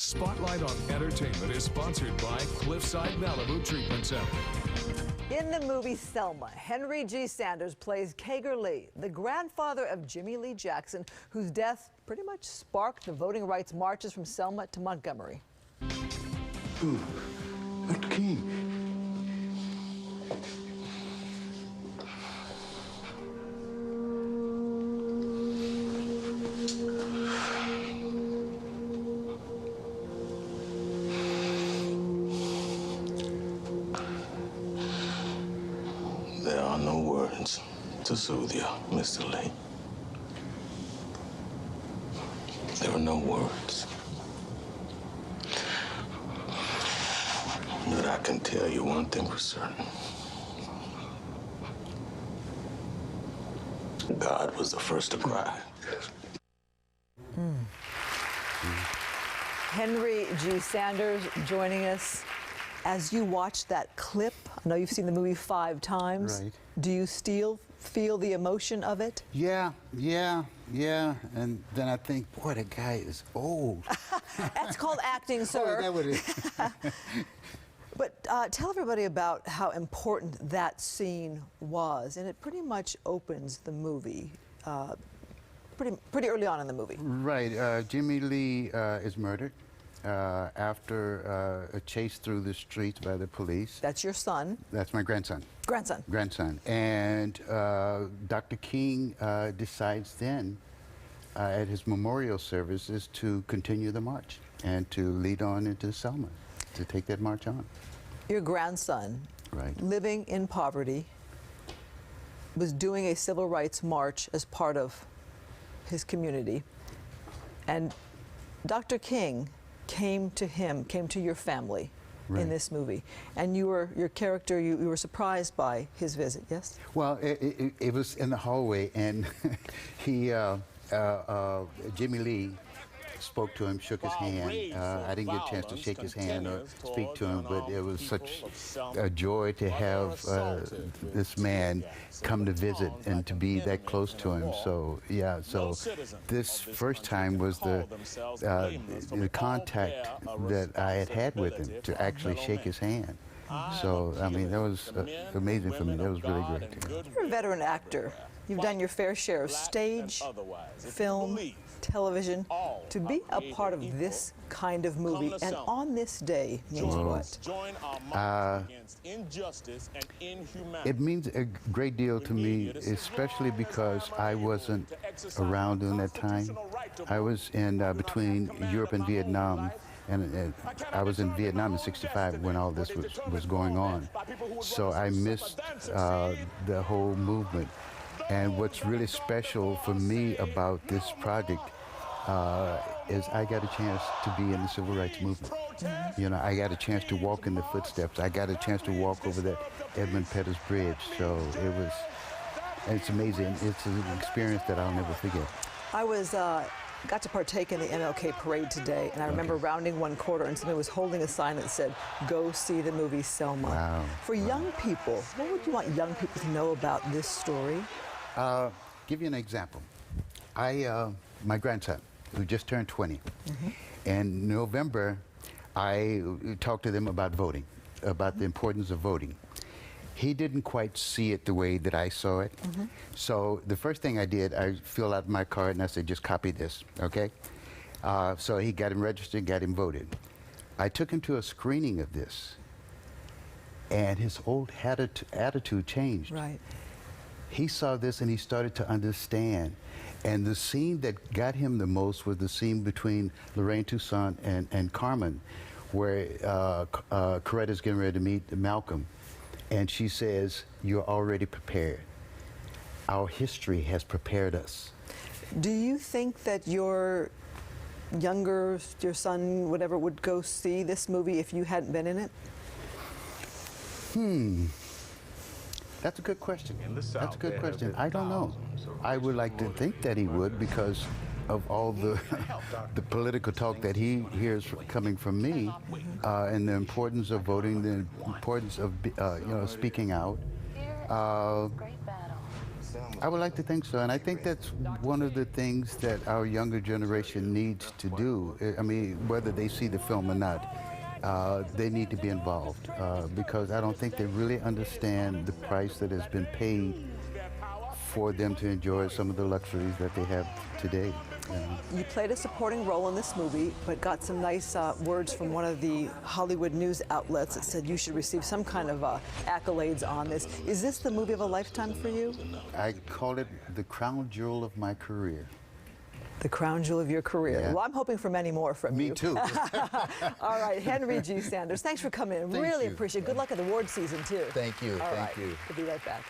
Spotlight on Entertainment is sponsored by Cliffside Malibu Treatment Center. In the movie Selma, Henry G. Sanders plays Kager Lee, the grandfather of Jimmy Lee Jackson, whose death pretty much sparked the voting rights marches from Selma to Montgomery. Ooh, Dr. King. There are no words to soothe you, Mr. Lee. There are no words. But I can tell you one thing for certain. God was the first to cry. Henry G. Sanders joining us. As you watch that clip, I know you've seen the movie 5 times. Right. Do you still feel the emotion of it? Yeah. And then I think, boy, the guy is old. That's called acting, sir. Oh, is that what it is? But tell everybody about how important that scene was, and it pretty much opens the movie pretty early on in the movie. Right. Jimmy Lee is murdered after a chase through the streets by the police. That's your son. That's my grandson. Grandson. And Dr. King decides then at his memorial services to continue the march and to lead on into Selma, to take that march on. Your grandson, Right. living in poverty, was doing a civil rights march as part of his community. And Dr. King came to your family Right. in this movie. And your character, you were surprised by his visit, yes? Well, it was in the hallway, and Jimmy Lee spoke to him, shook his hand. I didn't get a chance to shake his hand or speak to him, but it was such a joy to have this man come to visit and to be that close to him. So, yeah, so this first time was the contact that I had with him, to actually shake his hand. So, I mean, that was amazing for me. That was really great. You're a veteran actor. You've done your fair share of stage, film, television. To be a part of this kind of movie and on this day means what? It means a great deal to me, especially because I wasn't around during that time. I was in between Europe and Vietnam. And I was in Vietnam in '65 when all this was going on. So I missed the whole movement. And what's really special for me about this project is I got a chance to be in the civil rights movement. You know, I got a chance to walk in the footsteps. I got a chance to walk over that Edmund Pettus Bridge. So it's amazing. It's an experience that I'll never forget. I got to partake in the MLK parade today, and I remember rounding one corner and somebody was holding a sign that said, "Go see the movie Selma." Wow. For young people, what would you want young people to know about this story? Give you an example. My grandson, who just turned 20, in November, I talked to them about voting, about the importance of voting. He didn't quite see it the way that I saw it. So the first thing I did, I filled out my card and I said, just copy this, okay? So he got him registered, got him voted. I took him to a screening of this, and his whole attitude changed. Right. He saw this and he started to understand. And the scene that got him the most was the scene between Lorraine Toussaint and Carmen, where Coretta's getting ready to meet Malcolm. And she says, "You're already prepared. Our history has prepared us." Do you think that your son, whatever, would go see this movie if you hadn't been in it? That's a good question. That's a good question. I don't know. I would like to think that he would, because of all the political talk that he hears coming from me, and the importance of voting, the importance of speaking out. I would like to think so, and I think that's one of the things that our younger generation needs to do. I mean, whether they see the film or not, they need to be involved because I don't think they really understand the price that has been paid for them to enjoy some of the luxuries that they have today. You played a supporting role in this movie, but got some nice words from one of the Hollywood news outlets that said you should receive some kind of accolades on this. Is this the movie of a lifetime for you? I call it the crown jewel of my career. The crown jewel of your career. Yeah. Well, I'm hoping for many more from you. Me too. All right, Henry G. Sanders, thanks for coming in. Really you. appreciate it. Good luck at award season, too. Thank you. All Thank right. you. We'll be right back.